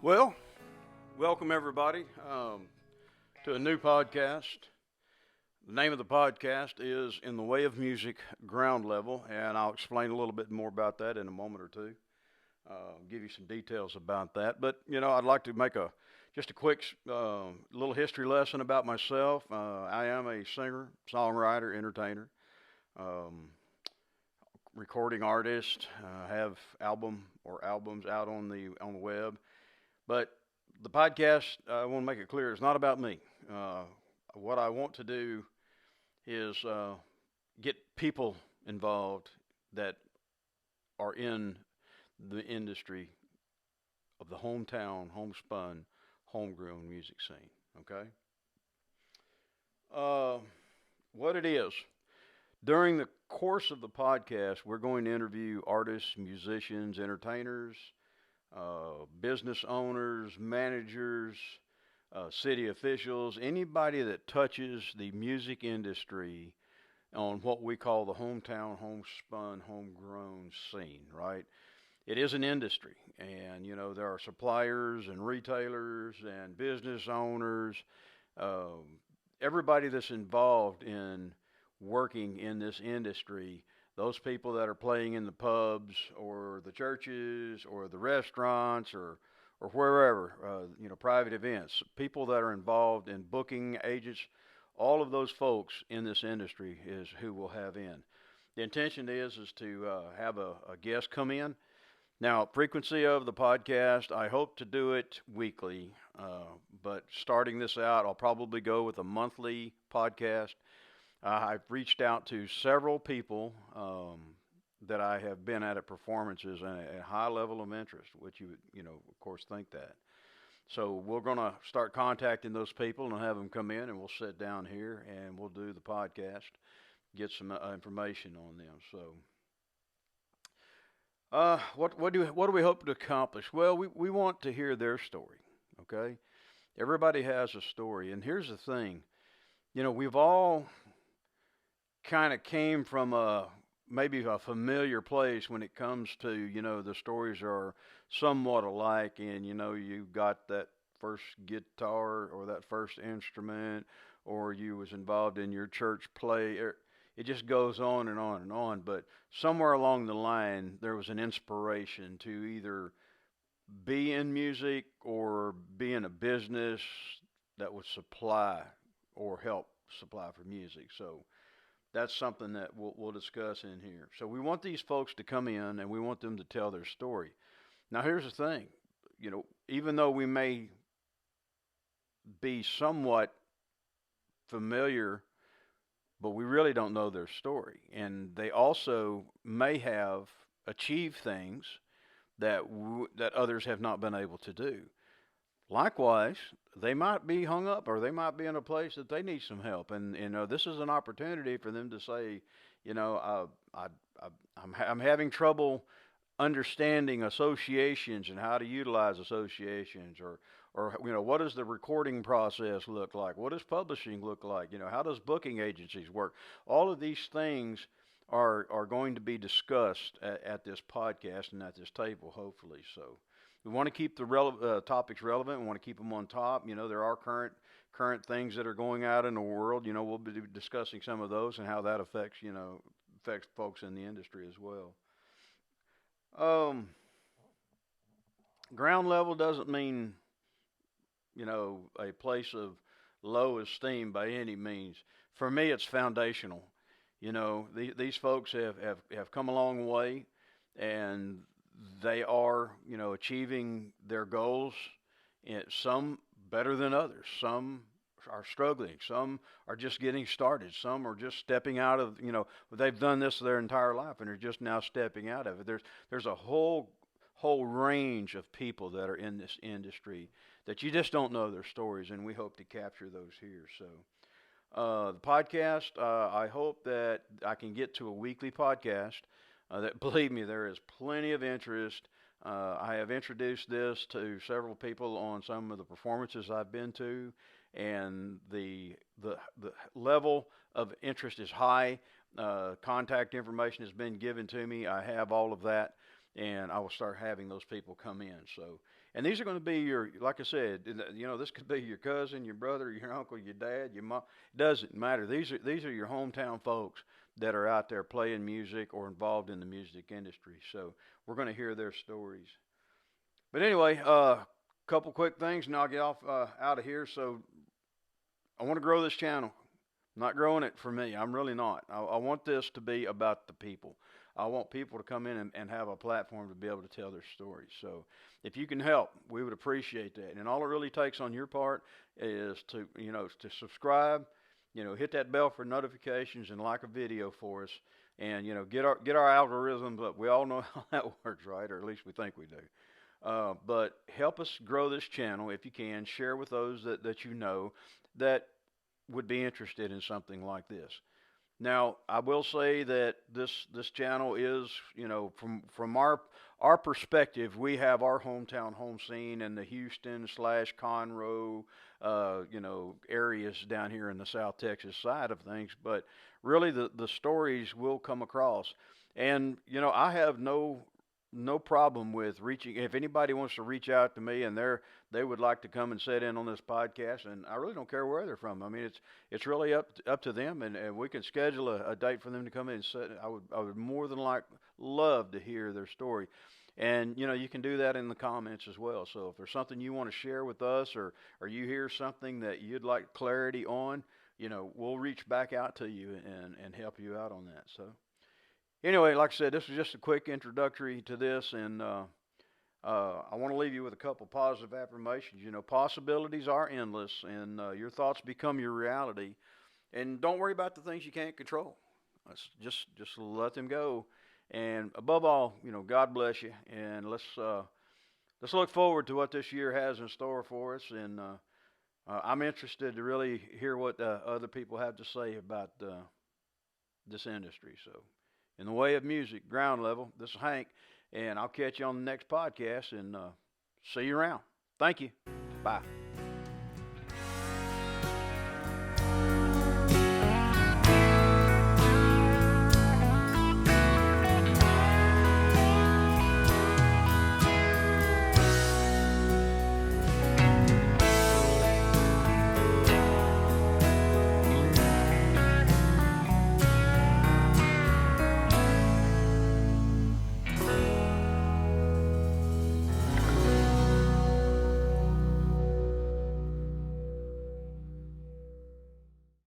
Well, welcome everybody to a new podcast. The name of the podcast is In the Way of Music Ground Level, and I'll explain a little bit more about that in a moment or two. Give you some details about that. But, I'd like to make just a quick little history lesson about myself. I am a singer, songwriter, entertainer, um, recording artist. Have albums out on the web. But the podcast, I want to make it clear, is not about me. What I want to do is get people involved that are in the industry of the hometown, homespun, homegrown music scene. Okay? Uh, what it is, during the course of the podcast, we're going to interview artists, musicians, entertainers, business owners, managers, city officials, anybody that touches the music industry on what we call the hometown, homespun, homegrown scene, right? It is an industry, and there are suppliers and retailers and business owners, everybody that's involved in working in this industry, those people that are playing in the pubs or the churches or the restaurants or wherever, private events, people that are involved in booking agents, all of those folks in this industry is who we'll have in. The intention is to have a guest come in. Now, frequency of the podcast, I hope to do it weekly, but starting this out, I'll probably go with a monthly podcast. I've reached out to several people that I have been at performances and a high level of interest, which of course, think that. So we're going to start contacting those people and have them come in, and we'll sit down here and we'll do the podcast, get some information on them. So, what do we hope to accomplish? Well, we want to hear their story. Okay, everybody has a story, and here's the thing. We've all kind of came from maybe a familiar place when it comes to, the stories are somewhat alike, and you got that first guitar or that first instrument, or you was involved in your church play. It just goes on and on and on. But somewhere along the line, there was an inspiration to either be in music or be in a business that would supply or help supply for music. So that's something that we'll discuss in here. So we want these folks to come in and we want them to tell their story. Now, here's the thing, even though we may be somewhat familiar, but we really don't know their story. And they also may have achieved things that others have not been able to do. Likewise, they might be hung up or they might be in a place that they need some help. And, this is an opportunity for them to say, I'm having trouble understanding associations and how to utilize associations, or what does the recording process look like? What does publishing look like? How does booking agencies work? All of these things are going to be discussed at this podcast and at this table, hopefully. So we want to keep the topics relevant. We want to keep them on top. There are current things that are going out in the world. We'll be discussing some of those and how that affects folks in the industry as well. Ground level doesn't mean a place of low esteem by any means. For me, it's foundational. These folks have come a long way, and they are, achieving their goals. And some better than others. Some are struggling. Some are just getting started. Some are just stepping out of, they've done this their entire life and are just now stepping out of it. There's a whole range of people that are in this industry that you just don't know their stories, and we hope to capture those here. So the podcast, I hope that I can get to a weekly podcast. That believe me, there is plenty of interest. I have introduced this to several people on some of the performances I've been to, and the level of interest is high. Contact information has been given to me. I have all of that, and I will start having those people come in. So, and these are going to be your, like I said, this could be your cousin, your brother, your uncle, your dad, your mom. Doesn't matter. These are your hometown folks that are out there playing music or involved in the music industry. So we're going to hear their stories. But anyway, couple quick things, and I'll get off out of here. So I want to grow this channel. I'm not growing it for me. I'm really not. I want this to be about the people. I want people to come in and have a platform to be able to tell their stories. So if you can help, we would appreciate that. And all it really takes on your part is to subscribe, hit that bell for notifications and like a video for us. And get our algorithms up. We all know how that works, right? Or at least we think we do. But help us grow this channel if you can. Share with those that you know that would be interested in something like this. Now, I will say that this channel is, from our perspective, we have our hometown home scene in the Houston / Conroe, areas down here in the South Texas side of things. But really, the stories will come across, and I have no problem with reaching. If anybody wants to reach out to me and they would like to come and sit in on this podcast, and I really don't care where they're from. I mean, it's really up to them, and we can schedule a date for them to come in and sit. I would more than love to hear their story. And you can do that in the comments as well. So if there's something you want to share with us, or you hear something that you'd like clarity on, we'll reach back out to you and help you out on that. So anyway, like I said, this was just a quick introductory to this, and I want to leave you with a couple positive affirmations. Possibilities are endless, and your thoughts become your reality. And don't worry about the things you can't control. Just let them go. And above all, God bless you. And let's look forward to what this year has in store for us. And I'm interested to really hear what other people have to say about this industry. So, in the way of music, ground level, this is Hank, and I'll catch you on the next podcast, and see you around. Thank you. Bye.